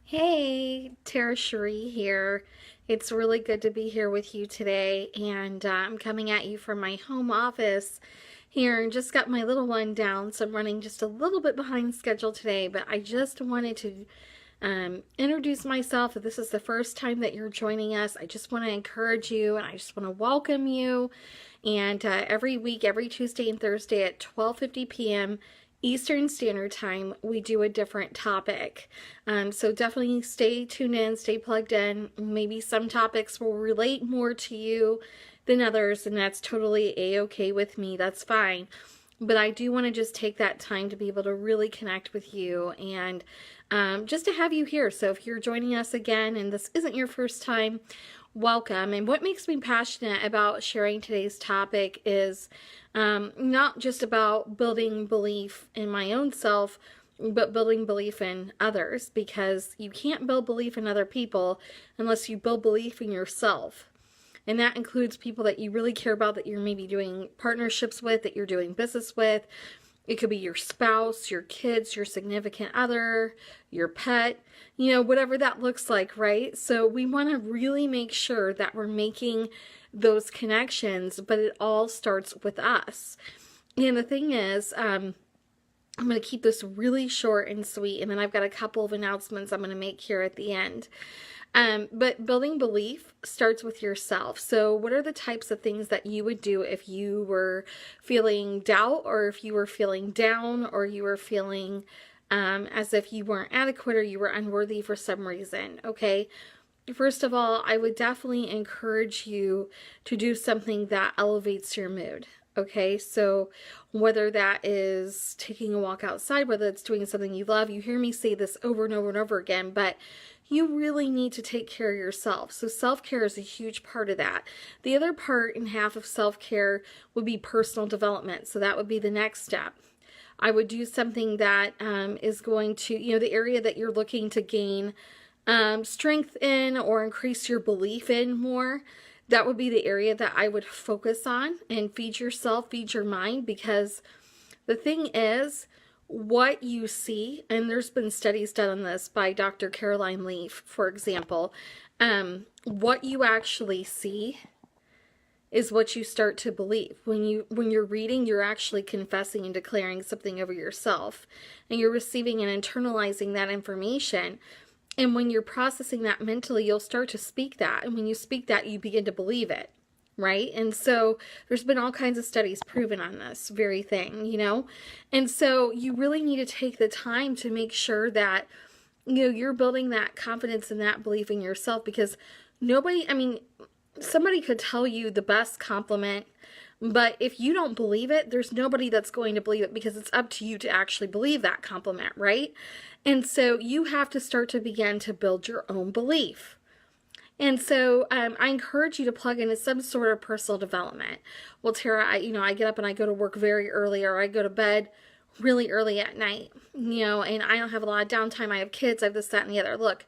Hey, Tara Cherie here. It's really good to be here with you today, and I'm coming at you from my home office here and just got my little one down, so I'm running just a little bit behind schedule today, but I just wanted to introduce myself. If this is the first time that you're joining us, I just want to encourage you and I just want to welcome you. And every week, every Tuesday and Thursday at 12:50 p.m. Eastern Standard Time, we do a different topic. So definitely stay tuned in, stay plugged in. Maybe some topics will relate more to you than others, and that's totally a-okay with me. That's fine. But I do want to just take that time to be able to really connect with you and just to have you here. So if you're joining us again and this isn't your first time, welcome. And what makes me passionate about sharing today's topic is not just about building belief in my own self, but building belief in others, because you can't build belief in other people unless you build belief in yourself. And that includes people that you really care about, that you're maybe doing partnerships with, that you're doing business with. It could be your spouse, your kids, your significant other, your pet, whatever that looks like, right? So we want to really make sure that we're making those connections, but it all starts with us. And the thing is, I'm going to keep this really short and sweet, and then I've got a couple of announcements I'm going to make here at the end. But building belief starts with yourself. So what are the types of things that you would do if you were feeling doubt, or if you were feeling down, or you were feeling as if you weren't adequate or you were unworthy for some reason? Okay. First of all, I would definitely encourage you to do something that elevates your mood. Okay, so whether that is taking a walk outside, whether it's doing something you love, you hear me say this over and over and over again, but you really need to take care of yourself. So self-care is a huge part of that. The other part and half of self-care would be personal development. So that would be the next step. I would do something that is going to, the area that you're looking to gain strength in or increase your belief in more. That would be the area that I would focus on, and feed yourself, feed your mind, because the thing is, what you see, and there's been studies done on this by Dr. Caroline Leaf, for example, what you actually see is what you start to believe. When you're reading, you're actually confessing and declaring something over yourself, and you're receiving and internalizing that information. And when you're processing that mentally, you'll start to speak that. And when you speak that, you begin to believe it, right? And so there's been all kinds of studies proven on this very thing, And so you really need to take the time to make sure that, you're building that confidence and that belief in yourself, because somebody could tell you the best compliment, but if you don't believe it, there's nobody that's going to believe it, because it's up to you to actually believe that compliment, right? And so you have to start to begin to build your own belief. And so I encourage you to plug into some sort of personal development. Well, Tara, I get up and I go to work very early, or I go to bed really early at night, and I don't have a lot of downtime. I have kids, I have this, that, and the other. Look,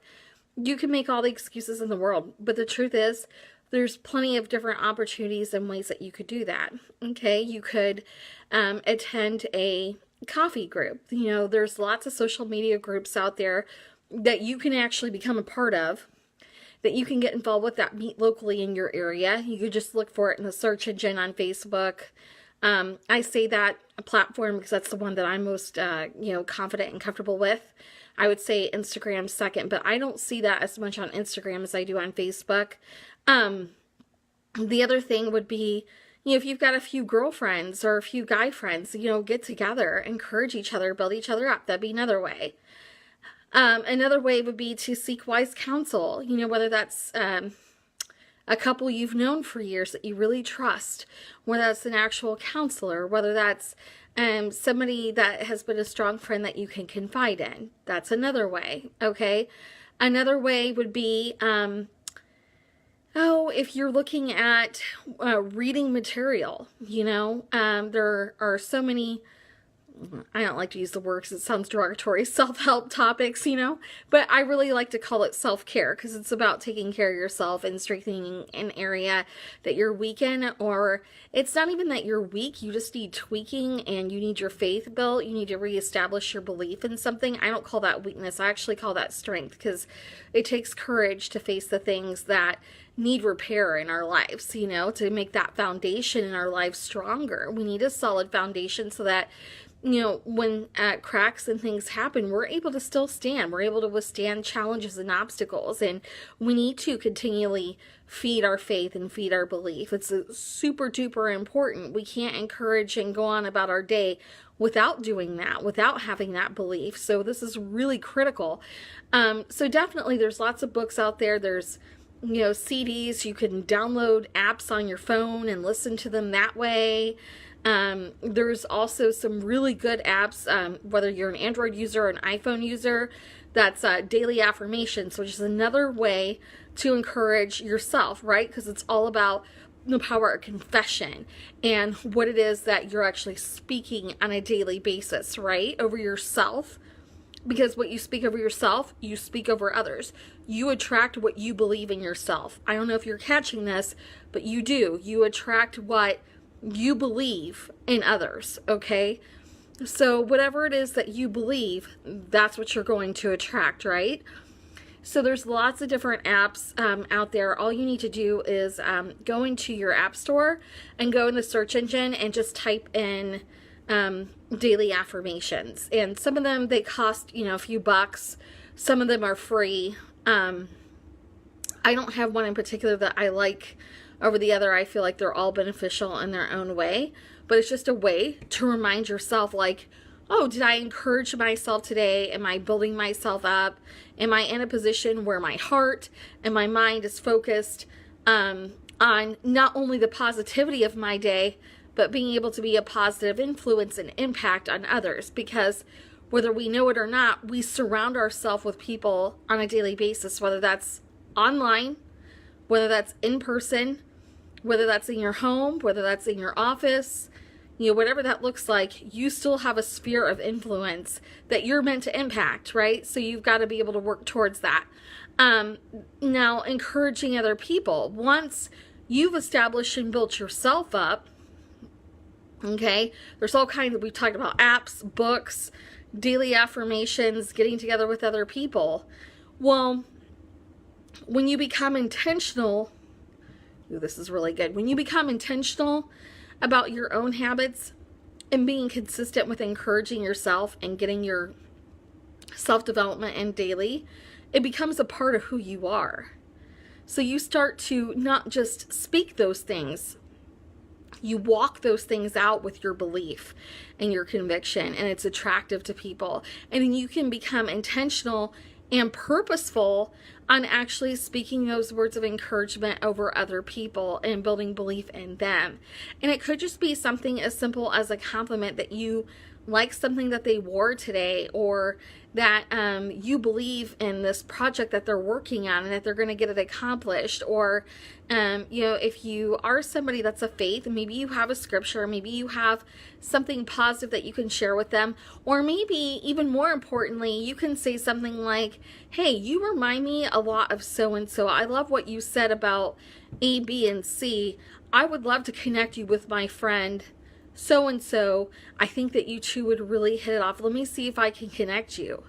you can make all the excuses in the world, but the truth is, there's plenty of different opportunities and ways that you could do that. Okay, you could attend a coffee group. There's lots of social media groups out there that you can actually become a part of, that you can get involved with, that meet locally in your area. You could just look for it in the search engine on Facebook. I say that platform because that's the one that I'm most confident and comfortable with. I would say Instagram second, but I don't see that as much on Instagram as I do on Facebook. The other thing would be, if you've got a few girlfriends or a few guy friends, get together, encourage each other, build each other up. That'd be another way. Another way would be to seek wise counsel, whether that's a couple you've known for years that you really trust, whether that's an actual counselor, whether that's somebody that has been a strong friend that you can confide in. That's another way, okay? Another way would be, if you're looking at reading material, there are so many I don't like to use the word because it sounds derogatory, self-help topics, but I really like to call it self-care because it's about taking care of yourself and strengthening an area that you're weak in, or it's not even that you're weak, you just need tweaking and you need your faith built, you need to reestablish your belief in something. I don't call that weakness, I actually call that strength because it takes courage to face the things that need repair in our lives, to make that foundation in our lives stronger. We need a solid foundation so that when cracks and things happen, we're able to still stand. We're able to withstand challenges and obstacles. And we need to continually feed our faith and feed our belief. It's super duper important. We can't encourage and go on about our day without doing that, without having that belief. So this is really critical. So definitely there's lots of books out there. There's CDs. You can download apps on your phone and listen to them that way. There's also some really good apps, whether you're an Android user or an iPhone user, that's daily affirmations, which is another way to encourage yourself, right? Because it's all about the power of confession and what it is that you're actually speaking on a daily basis, right? Over yourself. Because what you speak over yourself, you speak over others. You attract what you believe in yourself. I don't know if you're catching this, but you do. You attract what you believe in others, okay? So whatever it is that you believe, that's what you're going to attract, right? So there's lots of different apps out there. All you need to do is go into your app store and go in the search engine and just type in daily affirmations. And some of them, they cost, a few bucks. Some of them are free. I don't have one in particular that I like over the other. I feel like they're all beneficial in their own way, but it's just a way to remind yourself, like, oh, did I encourage myself today? Am I building myself up? Am I in a position where my heart and my mind is focused on not only the positivity of my day, but being able to be a positive influence and impact on others? Because whether we know it or not, we surround ourselves with people on a daily basis, whether that's online, whether that's in person, whether that's in your home, whether that's in your office, whatever that looks like, you still have a sphere of influence that you're meant to impact, right? So you've got to be able to work towards that. Now, encouraging other people. Once you've established and built yourself up, okay, there's all kinds of, we've talked about apps, books, daily affirmations, getting together with other people. Well, when you become intentional, this is really good. When you become intentional about your own habits and being consistent with encouraging yourself and getting your self-development in daily, it becomes a part of who you are. So you start to not just speak those things, you walk those things out with your belief and your conviction, and it's attractive to people. And you can become intentional and purposeful on actually speaking those words of encouragement over other people and building belief in them. And it could just be something as simple as a compliment that you like something that they wore today, or that you believe in this project that they're working on and that they're going to get it accomplished. Or if you are somebody that's a faith, maybe you have a scripture, maybe you have something positive that you can share with them, or maybe even more importantly, you can say something like, hey, you remind me a lot of so and so. I love what you said about A, B, and C. I would love to connect you with my friend so and so. I think that you two would really hit it off. Let me see if I can connect you.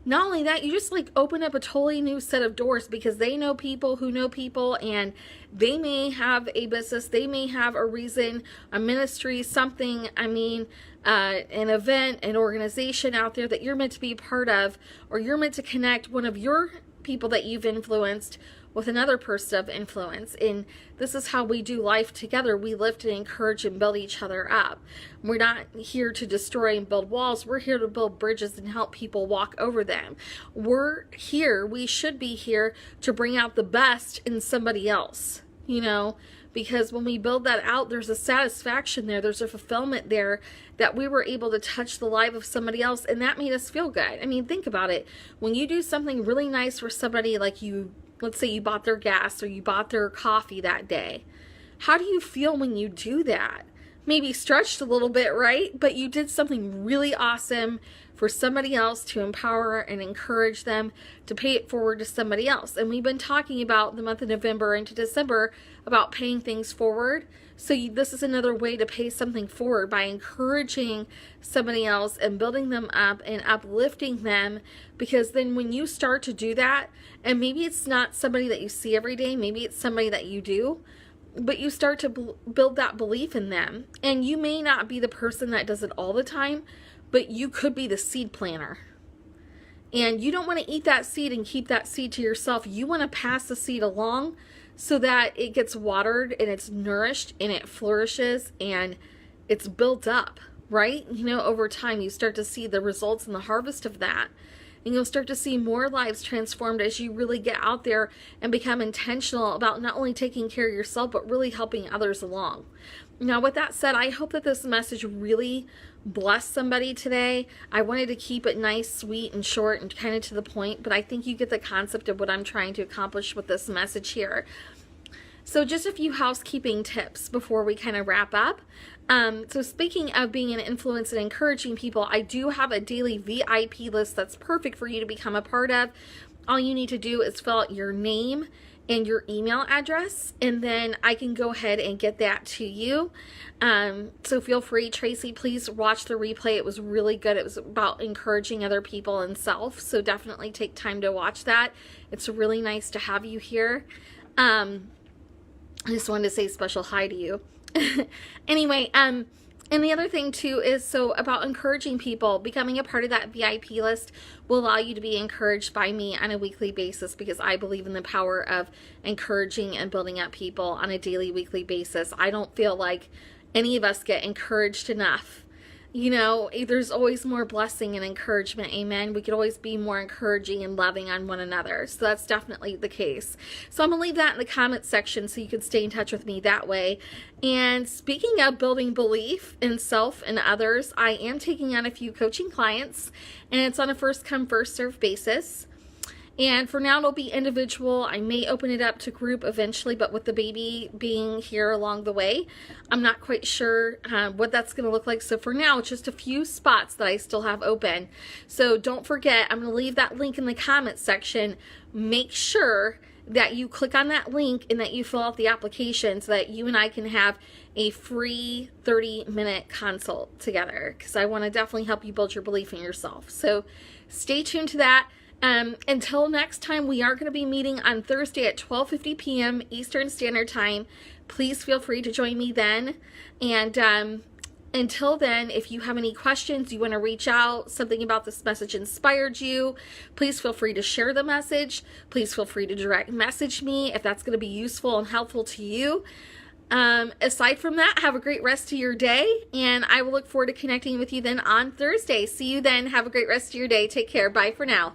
Not only that, you just open up a totally new set of doors, because they know people who know people, and they may have a business, they may have a reason, a ministry, something, an event, an organization out there that you're meant to be a part of, or you're meant to connect one of your people that you've influenced with another person of influence. And this is how we do life together. We lift and encourage and build each other up. We're not here to destroy and build walls. We're here to build bridges and help people walk over them. We should be here to bring out the best in somebody else, because when we build that out, there's a satisfaction there, there's a fulfillment there, that we were able to touch the life of somebody else, and that made us feel good. Think about it. When you do something really nice for somebody, like let's say you bought their gas or you bought their coffee that day, how do you feel when you do that? maybe stretched a little bit, right? But you did something really awesome for somebody else to empower and encourage them to pay it forward to somebody else. And we've been talking about the month of November into December about paying things forward. So this is another way to pay something forward by encouraging somebody else and building them up and uplifting them. Because then when you start to do that, and maybe it's not somebody that you see every day, maybe it's somebody that you do, but you start to build that belief in them. And you may not be the person that does it all the time, but you could be the seed planter. And you don't want to eat that seed and keep that seed to yourself. You want to pass the seed along so that it gets watered and it's nourished and it flourishes and it's built up, right? You know, over time you start to see the results and the harvest of that. And you'll start to see more lives transformed as you really get out there and become intentional about not only taking care of yourself, but really helping others along. Now, with that said, I hope that this message really blessed somebody today. I wanted to keep it nice, sweet, and short and kind of to the point, but I think you get the concept of what I'm trying to accomplish with this message here. So just a few housekeeping tips before we kind of wrap up. So speaking of being an influence and encouraging people, I do have a daily VIP list that's perfect for you to become a part of. All you need to do is fill out your name and your email address, and then I can go ahead and get that to you. So feel free, Tracy, please watch the replay. It was really good. It was about encouraging other people and self. So definitely take time to watch that. It's really nice to have you here. I just wanted to say special hi to you. Anyway, and the other thing too is, so about encouraging people, becoming a part of that VIP list will allow you to be encouraged by me on a weekly basis, because I believe in the power of encouraging and building up people on a daily, weekly basis. I don't feel like any of us get encouraged enough. You know, there's always more blessing and encouragement. Amen. We could always be more encouraging and loving on one another. So that's definitely the case. So I'm going to leave that in the comments section so you can stay in touch with me that way. And speaking of building belief in self and others, I am taking on a few coaching clients, and it's on a first come, first serve basis. And for now, it'll be individual. I may open it up to group eventually, but with the baby being here along the way, I'm not quite sure what that's going to look like. So for now, it's just a few spots that I still have open. So don't forget, I'm going to leave that link in the comments section. Make sure that you click on that link and that you fill out the application so that you and I can have a free 30-minute consult together, because I want to definitely help you build your belief in yourself. So stay tuned to that. Until next time, we are going to be meeting on Thursday at 12:50 p.m. Eastern Standard Time. Please feel free to join me then. And until then, if you have any questions, you want to reach out, something about this message inspired you, please feel free to share the message. Please feel free to direct message me if that's going to be useful and helpful to you. Aside from that, have a great rest of your day, and I will look forward to connecting with you then on Thursday. See you then. Have a great rest of your day. Take care. Bye for now.